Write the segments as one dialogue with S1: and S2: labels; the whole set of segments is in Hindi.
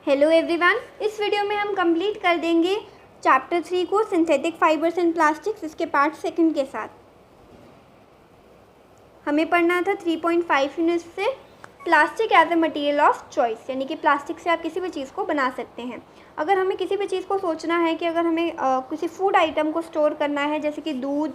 S1: हेलो एवरीवन, इस वीडियो में हम कंप्लीट कर देंगे चैप्टर 3 को सिंथेटिक फाइबर्स एंड प्लास्टिक्स, इसके पार्ट सेकंड के साथ। हमें पढ़ना था 3.5 यूनिट से plastic as a material of choice, यानी कि प्लास्टिक से आप किसी भी चीज़ को बना सकते हैं। अगर हमें किसी भी चीज़ को सोचना है कि अगर हमें किसी फूड आइटम को स्टोर करना है, जैसे कि दूध,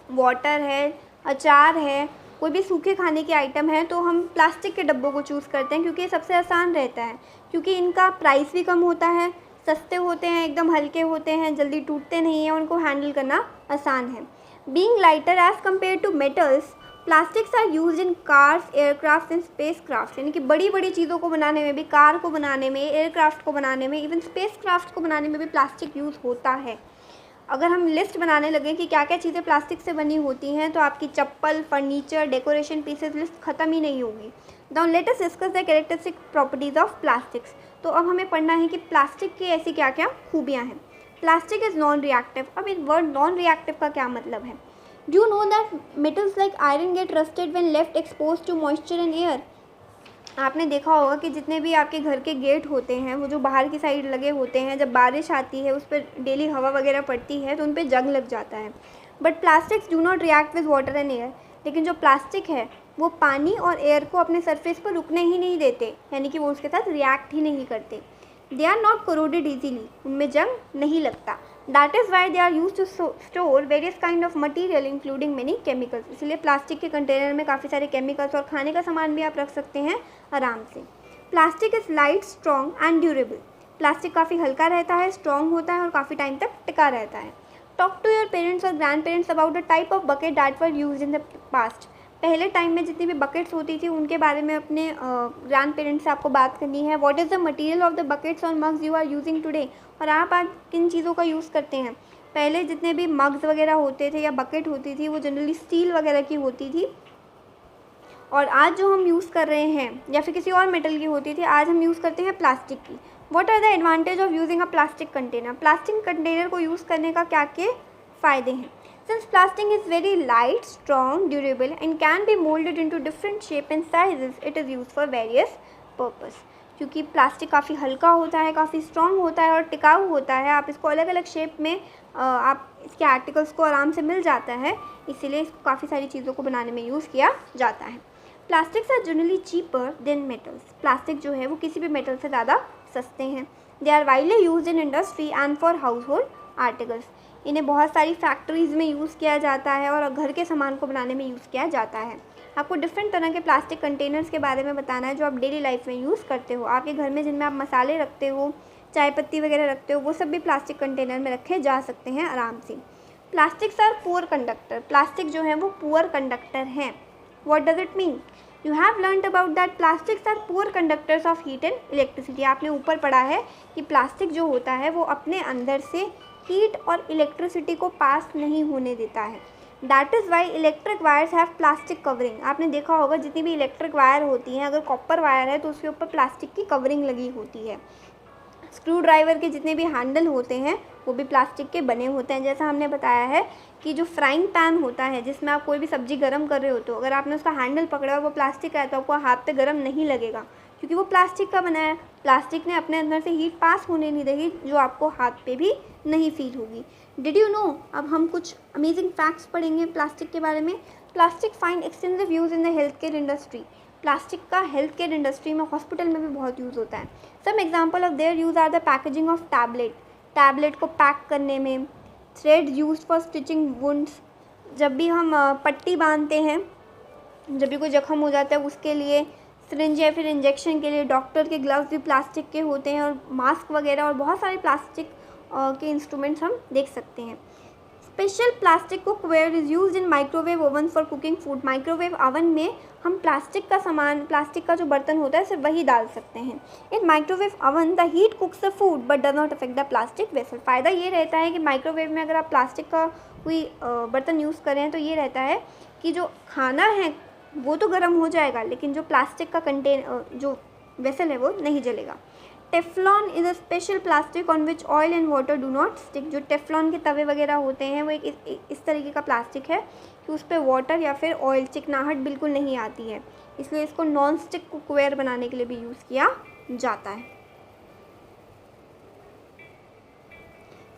S1: वाटर है, अचार है, कोई भी सूखे खाने के आइटम है, तो हम प्लास्टिक के डब्बों को चूज़ करते हैं क्योंकि ये सबसे आसान रहता है, क्योंकि इनका प्राइस भी कम होता है, सस्ते होते हैं, एकदम हल्के होते हैं, जल्दी टूटते नहीं हैं, उनको हैंडल करना आसान है। Being lighter as compared to metals, plastics are use in cars, aircraft and space craft, यानी कि बड़ी बड़ी चीज़ों को बनाने में भी, कार को बनाने में, एयरक्राफ्ट को बनाने में, इवन स्पेस क्राफ्ट को बनाने में भी प्लास्टिक यूज़ होता है। अगर हम लिस्ट बनाने लगे कि क्या क्या चीज़ें प्लास्टिक से बनी होती हैं, तो आपकी चप्पल, फर्नीचर, डेकोरेशन पीसेस लिस्ट ख़त्म ही नहीं होगी। Now let us discuss the characteristic properties of plastics. तो अब हमें पढ़ना है कि प्लास्टिक की ऐसी क्या क्या खूबियाँ हैं। Plastic is non reactive. अब इन वर्ड नॉन रिएक्टिव का क्या मतलब है? Do you know that metals like iron get rusted when left expose to moisture and air? आपने देखा होगा कि जितने भी आपके घर के गेट होते हैं, वो जो बाहर की साइड लगे होते हैं, जब बारिश आती है, उस पर डेली हवा वगैरह पड़ती है तो उन पर जंग लग जाता है। But plastics do not react with water and air. लेकिन जो प्लास्टिक है वो पानी और एयर को अपने सरफेस पर रुकने ही नहीं देते, यानी कि वो उसके साथ रिएक्ट ही नहीं करते। They are not corroded easily, उनमें जंग नहीं लगता। That is why they are use to store various kind of material including many chemicals. इसलिए प्लास्टिक के कंटेनर में काफ़ी सारे केमिकल्स और खाने का सामान भी आप रख सकते हैं आराम से। Plastic is light, strong and durable. Plastic काफ़ी हल्का रहता है, स्ट्रॉन्ग होता है और काफ़ी टाइम तक टिका रहता है। टॉक टू योर पेरेंट्स और grand parents about the type of bucket that were use in the past. पहले टाइम में जितनी भी बकेट्स होती थी उनके बारे में अपने ग्रैंड पेरेंट्स से आपको बात करनी है। What is the material of the buckets और mugs you are using today, और आप आज किन चीज़ों का यूज़ करते हैं। पहले जितने भी मग्स वगैरह होते थे या बकेट होती थी वो जनरली स्टील वगैरह की होती थी, और आज जो हम यूज़ कर रहे हैं या फिर किसी और मेटल की होती थी, आज हम यूज़ करते हैं प्लास्टिक की। What are the advantage of using a plastic container? Plastic container को यूज़ करने का क्या क्या फ़ायदे हैं? Since plastic is very light, strong, durable and can be molded into different shape and sizes, it is used for various purpose. क्योंकि प्लास्टिक काफ़ी हल्का होता है, काफ़ी स्ट्रॉन्ग होता है और टिकाऊ होता है, आप इसको अलग अलग शेप में आप इसके आर्टिकल्स को आराम से मिल जाता है, इसीलिए इसको काफ़ी सारी चीज़ों को बनाने में यूज़ किया जाता है। Plastics are generally cheaper than metals. Plastic जो है वो किसी भी मेटल से ज़्यादा सस्ते हैं। They are widely use in industry and for household articles. इन्हें बहुत सारी फैक्ट्रीज़ में यूज़ किया जाता है और घर के सामान को बनाने में यूज़ किया जाता है। आपको डिफरेंट तरह के प्लास्टिक कंटेनर्स के बारे में बताना है जो आप डेली लाइफ में यूज़ करते हो। आपके घर में जिनमें आप मसाले रखते हो, चाय पत्ती वगैरह रखते हो, वो सब भी प्लास्टिक कंटेनर में रखे जा सकते हैं आराम से। Plastics are poor conductor. Plastic जो है वो पुअर कंडक्टर हैं। What does it mean? You have learned about that plastics are poor conductors of heat and electricity. आपने ऊपर पढ़ा है कि प्लास्टिक जो होता है वो अपने अंदर से हीट और इलेक्ट्रिसिटी को पास नहीं होने देता है। That is Y electric wires have plastic covering. आपने देखा होगा जितनी भी इलेक्ट्रिक वायर होती हैं, अगर कॉपर वायर है तो उसके ऊपर प्लास्टिक की कवरिंग लगी होती है। स्क्रू ड्राइवर के जितने भी हैंडल होते हैं वो भी प्लास्टिक के बने होते हैं। जैसा हमने बताया है कि जो फ्राइंग पैन होता है जिसमें आप कोई भी सब्ज़ी गर्म कर रहे होते हो, अगर आपने उसका हैंडल पकड़ा और वो प्लास्टिक का है तो आपको हाथ पे गर्म नहीं लगेगा, क्योंकि वो प्लास्टिक का बना है। प्लास्टिक ने अपने अंदर से हीट पास होने नहीं देगी, जो आपको हाथ पे भी नहीं फील होगी। Did you know? अब हम कुछ अमेजिंग फैक्ट्स पढ़ेंगे प्लास्टिक के बारे में। Plastic find extensive use in the health care industry. Plastic का हेल्थ केयर इंडस्ट्री में, हॉस्पिटल में भी बहुत यूज़ होता है। Some example of their use are the packaging of tablet को पैक करने में, thread use for stitching wounds, जब भी हम पट्टी बांधते हैं, जब भी कोई जख्म हो जाता है उसके लिए, सिरिंज या फिर इंजेक्शन के लिए, डॉक्टर के ग्लव्स भी प्लास्टिक के होते हैं, और मास्क वगैरह और बहुत सारे प्लास्टिक के इंस्ट्रूमेंट्स हम देख सकते हैं। Special plastic cookware is use in microwave oven for cooking food. Microwave oven में हम प्लास्टिक का सामान, प्लास्टिक का जो बर्तन होता है सिर्फ वही डाल सकते हैं। In microwave oven the heat cooks the food but does not affect the plastic vessel. फ़ायदा ये रहता है कि माइक्रोवेव में अगर आप प्लास्टिक का कोई बर्तन यूज़ करें तो ये रहता है कि जो खाना है वो तो गर्म हो जाएगा, लेकिन जो प्लास्टिक का जो वेसल है वो नहीं जलेगा। Teflon is a special plastic on which oil and water do not stick. जो टेफ्लॉन के तवे वगैरह होते हैं वो इस तरीके का प्लास्टिक है कि उस पर वाटर या फिर ऑयल, चिकनाहट बिल्कुल नहीं आती है, इसलिए इसको नॉन स्टिक कुकवेयर बनाने के लिए भी यूज़ किया जाता है।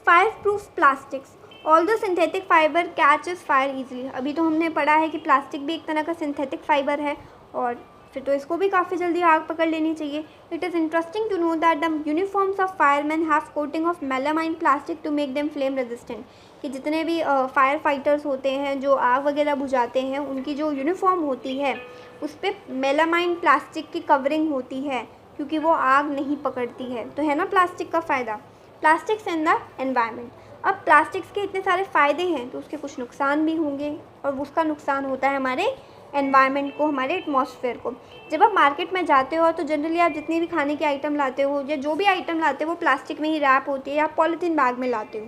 S1: Fire proof plastics, although synthetic fibre catches fire easily. अभी तो हमने पढ़ा है कि प्लास्टिक भी एक तरह का सिंथेटिक फाइबर है और फिर तो इसको भी काफ़ी जल्दी आग पकड़ लेनी चाहिए। It is interesting to know that the uniforms of fireman have coating of melamine plastic to make them flame resistant, कि जितने भी फायर फाइटर्स होते हैं जो आग वगैरह बुझाते हैं, उनकी जो यूनिफॉर्म होती है उस पर मेलामाइन प्लास्टिक की कवरिंग होती है क्योंकि वो आग नहीं पकड़ती है। तो है ना प्लास्टिक का फ़ायदा। प्लास्टिक्स इन द एनवायरनमेंट, अब प्लास्टिक्स के इतने सारे फ़ायदे हैं तो उसके कुछ नुकसान भी होंगे और उसका नुकसान होता है हमारे एनवायरनमेंट को, हमारे एटमॉस्फेयर को। जब आप मार्केट में जाते हो तो जनरली आप जितनी भी खाने के आइटम लाते हो या जो भी आइटम लाते हो वो प्लास्टिक में ही रैप होती है या पॉलीथीन बैग में लाते हो।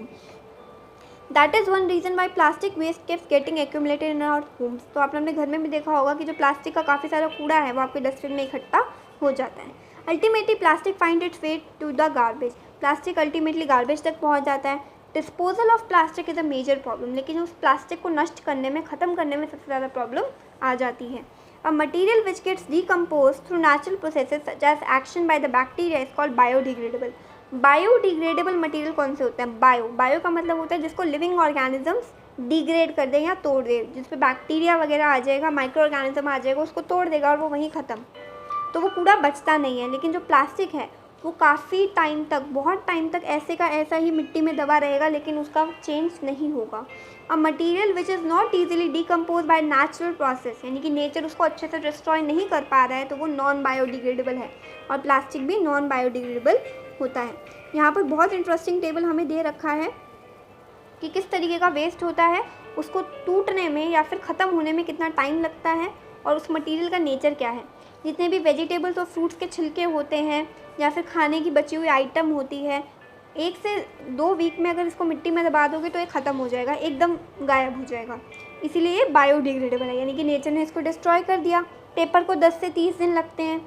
S1: That is one reason why plastic waste keeps getting accumulated in our homes. तो आपने अपने घर में भी देखा होगा कि जो प्लास्टिक का काफ़ी सारा कूड़ा है वो आपके डस्टबिन में इकट्ठा हो जाता है। Ultimately plastic find its way to the garbage, plastic ultimately garbage तक पहुँच जाता है। Disposal of plastic is a major problem, लेकिन उस प्लास्टिक को नष्ट करने में, ख़त्म करने में सबसे ज़्यादा प्रॉब्लम आ जाती है। A material which gets decompose through natural processes such as action by the bacteria is called biodegradable. Biodegradable material कौन से होते हैं? बायो का मतलब होता है जिसको लिविंग ऑर्गेनिजम्स डिग्रेड कर दे या तोड़ दे, जिस पे बैक्टीरिया वगैरह आ जाएगा, माइक्रो ऑर्गेनिज्म आ जाएगा, उसको तोड़ देगा और वो वहीं ख़त्म, तो वो कूड़ा बचता नहीं है। लेकिन जो प्लास्टिक है वो काफ़ी टाइम तक, बहुत टाइम तक ऐसे का ऐसा ही मिट्टी में दबा रहेगा, लेकिन उसका चेंज नहीं होगा। अ material which is not easily decompose by natural process, यानी कि नेचर उसको अच्छे से डिस्ट्रॉय नहीं कर पा रहा है, तो वो नॉन बायोडिग्रेडेबल है और प्लास्टिक भी नॉन बायोडिग्रेडेबल होता है। यहाँ पर बहुत इंटरेस्टिंग टेबल हमें दे रखा है कि किस तरीके का वेस्ट होता है, उसको टूटने में या फिर ख़त्म होने में कितना टाइम लगता है और उस मटीरियल का नेचर क्या है। जितने भी वेजिटेबल्स और फ्रूट्स के छिलके होते हैं या फिर खाने की बची हुई आइटम होती है, 1 से 2 वीक में अगर इसको मिट्टी में दबा दोगे तो ये ख़त्म हो जाएगा, एकदम गायब हो जाएगा। इसीलिए ये बायोडिग्रेडेबल है, यानी कि नेचर ने इसको डिस्ट्रॉय कर दिया। पेपर को 10 से 30 दिन लगते हैं,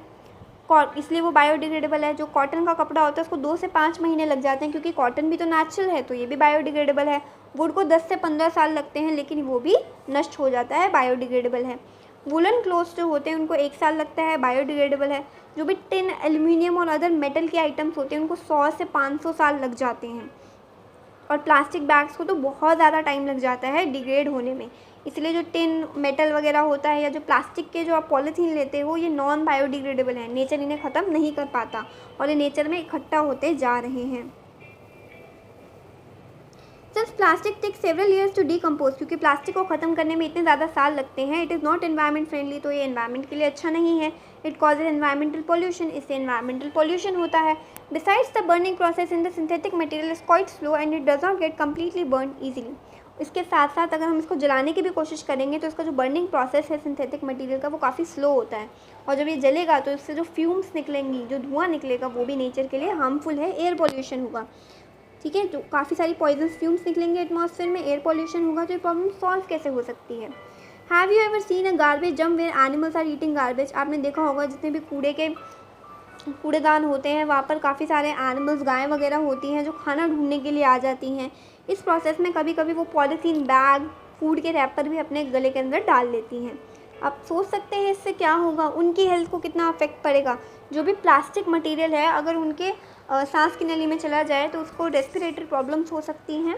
S1: इसलिए वो बायोडिग्रेडेबल है। जो कॉटन का कपड़ा होता है उसको 2 से 5 महीने लग जाते हैं, क्योंकि कॉटन भी तो नेचुरल है, तो ये भी बायोडिग्रेडेबल है। वुड को 10 से 15 साल लगते हैं, लेकिन वो भी नष्ट हो जाता है, बायोडिग्रेडेबल है। वुलन क्लोथ्स जो होते हैं उनको 1 साल लगता है, बायोडिग्रेडेबल है। जो भी टिन, एल्यूमिनियम और अदर मेटल के आइटम्स होते हैं उनको 100 से 500 साल लग जाते हैं। और प्लास्टिक बैग्स को तो बहुत ज़्यादा टाइम लग जाता है डिग्रेड होने में। इसलिए जो टिन, मेटल वगैरह होता है या जो प्लास्टिक के जो आप पॉलीथीन लेते हो, ये नॉन बायोडिग्रेडेबल है, नेचर इन्हें ख़त्म नहीं कर पाता और ये नेचर में इकट्ठा होते जा रहे हैं। Since plastic take several years to decompose, क्योंकि प्लास्टिक को ख़त्म करने में इतने ज़्यादा साल लगते हैं, it is not environment friendly, तो ये एनवायरनमेंट के लिए अच्छा नहीं है। इट कॉजेज एनवायरमेंटल पॉल्यूशन, इससे एनवायरमेंटल पॉल्यूशन होता है। Besides the burning process in the synthetic material is quite slow and it does not get completely burn easily. इसके साथ साथ अगर हम इसको जलाने की भी कोशिश करेंगे तो इसका जो बर्निंग प्रोसेस है सिंथेटिक मटेरियल का, वो काफ़ी स्लो होता है और जब ये जलेगा तो इससे जो फ्यूम्स निकलेंगी, जो धुआं निकलेगा, वो भी नेचर के लिए हार्मफुल है, एयर पॉल्यूशन होगा। ठीक है, तो काफ़ी सारी पॉइजनस फ्यूम्स निकलेंगे एटमॉस्फेयर में, एयर पॉल्यूशन होगा, तो ये प्रॉब्लम सॉल्व कैसे हो सकती है। Have you ever seen a garbage dump where animals are eating garbage? आपने देखा होगा जितने भी कूड़ेदान होते हैं वहाँ पर काफ़ी सारे एनिमल्स, गायें वगैरह होती हैं जो खाना ढूंढने के लिए आ जाती हैं। इस प्रोसेस में कभी कभी वो पॉलीथीन बैग, फूड के रैपर भी अपने गले के अंदर डाल लेती हैं। आप सोच सकते हैं इससे क्या होगा, उनकी हेल्थ को कितना अफेक्ट पड़ेगा। जो भी प्लास्टिक मटेरियल है अगर उनके सांस की नली में चला जाए तो उसको रेस्पिरेटरी प्रॉब्लम्स हो सकती हैं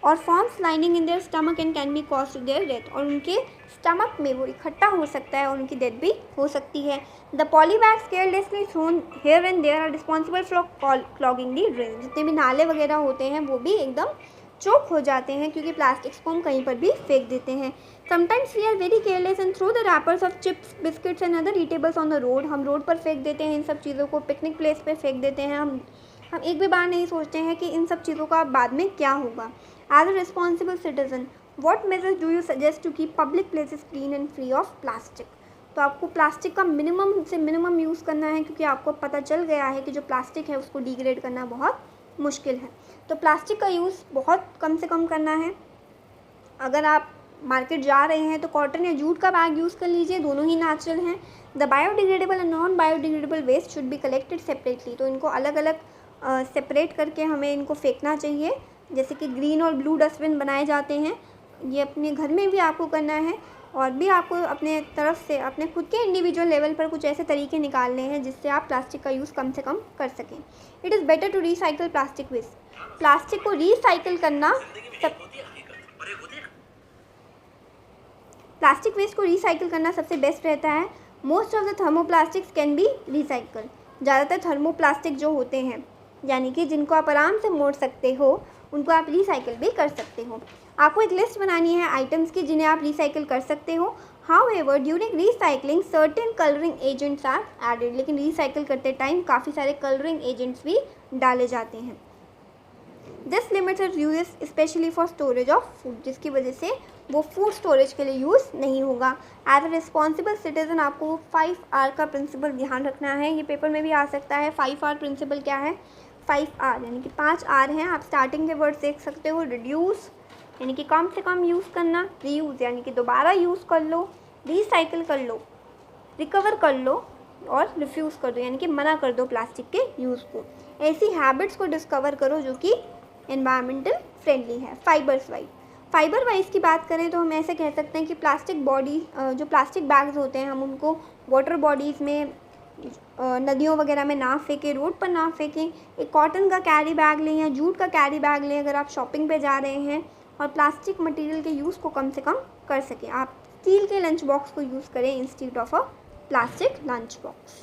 S1: और forms lining in their stomach and can be cause to their death, और उनके स्टमक में वो इकट्ठा हो सकता है और उनकी डेथ भी हो सकती है। The polybags carelessly thrown here and there are responsible for clogging the drain. जितने भी नाले वगैरह होते हैं वो भी एकदम चोक हो जाते हैं क्योंकि प्लास्टिक्स को हम कहीं पर भी फेंक देते हैं। Sometimes we are very careless and throw the wrappers of chips, biscuits and other eatables on the road. हम रोड पर फेंक देते हैं इन सब चीज़ों को, पिकनिक प्लेस पे फेंक देते हैं। हम एक भी बार नहीं सोचते हैं कि इन सब चीज़ों का बाद में क्या होगा। As a responsible citizen, what measures do you suggest to keep public places clean and free of plastic? तो आपको प्लास्टिक का मिनिमम से मिनिमम यूज़ करना है, क्योंकि आपको पता चल गया है कि जो प्लास्टिक है उसको डिग्रेड करना बहुत मुश्किल है। तो प्लास्टिक का यूज़ बहुत कम से कम करना है। अगर आप मार्केट जा रहे हैं तो कॉटन या जूट का बैग यूज़ कर लीजिए, दोनों ही नेचुरल हैं। The biodegradable and non biodegradable waste should be collected separately, तो इनको अलग अलग सेपरेट करके हमें इनको फेंकना चाहिए। जैसे कि ग्रीन और ब्लू डस्टबिन बनाए जाते हैं, ये अपने घर में भी आपको करना है। और भी आपको अपने तरफ से अपने खुद के इंडिविजुअल लेवल पर कुछ ऐसे तरीके निकालने हैं जिससे आप प्लास्टिक का यूज़ कम से कम कर सकें। It is better to recycle plastic waste. Plastic को रिसाइकल करना प्लास्टिक वेस्ट को रिसाइकिल करना सबसे बेस्ट रहता है। Most of the thermoplastics can be recycle. ज़्यादातर थर्मोप्लास्टिक जो होते हैं यानी कि जिनको आप आराम से मोड़ सकते हो उनको आप रिसाइकिल भी कर सकते हो। आपको एक लिस्ट बनानी है आइटम्स की जिन्हें आप रिसाइकिल कर सकते हो। However during recycling certain colouring agents are added. लेकिन रिसाइकिल करते टाइम काफ़ी सारे कलरिंग एजेंट्स भी डाले जाते हैं। This limits its uses especially for storage of food, जिसकी वजह से वो फूड स्टोरेज के लिए यूज़ नहीं होगा। एज अ रिस्पॉन्सिबल सिटीजन आपको 5R का प्रिंसिपल ध्यान रखना है। ये पेपर में भी आ सकता है। 5R प्रिंसिपल क्या है? 5R यानी कि 5R हैं। आप स्टार्टिंग के वर्ड देख सकते हो। रिड्यूस यानी कि कम से कम यूज़ करना, रीयूज़ यानी कि दोबारा यूज़ कर लो, रिसाइकिल कर लो, रिकवर कर लो और रिफ्यूज़ कर दो यानी कि मना कर दो प्लास्टिक के यूज़ को। ऐसी हैबिट्स को डिस्कवर करो जो कि एनवायरमेंटल फ्रेंडली है। फाइबर वाइज की बात करें तो हम ऐसे कह सकते हैं कि प्लास्टिक बॉडी जो प्लास्टिक बैग्स होते हैं हम उनको वाटर बॉडीज़ में नदियों वगैरह में ना फेंकें, रोड पर ना फेंकें। एक कॉटन का कैरी बैग लें या जूट का कैरी बैग लें अगर आप शॉपिंग पे जा रहे हैं और प्लास्टिक मटेरियल के यूज़ को कम से कम कर सकें। आप स्टील के लंच बॉक्स को यूज़ करें instead of a plastic lunch box.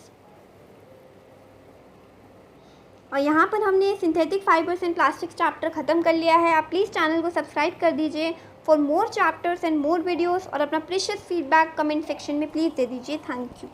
S1: और यहाँ पर हमने synthetic fibres and plastics chapter ख़त्म कर लिया है। आप प्लीज़ चैनल को सब्सक्राइब कर दीजिए for more chapters and more videos और अपना प्रीशियस फीडबैक कमेंट सेक्शन में प्लीज़ दे दीजिए। Thank you.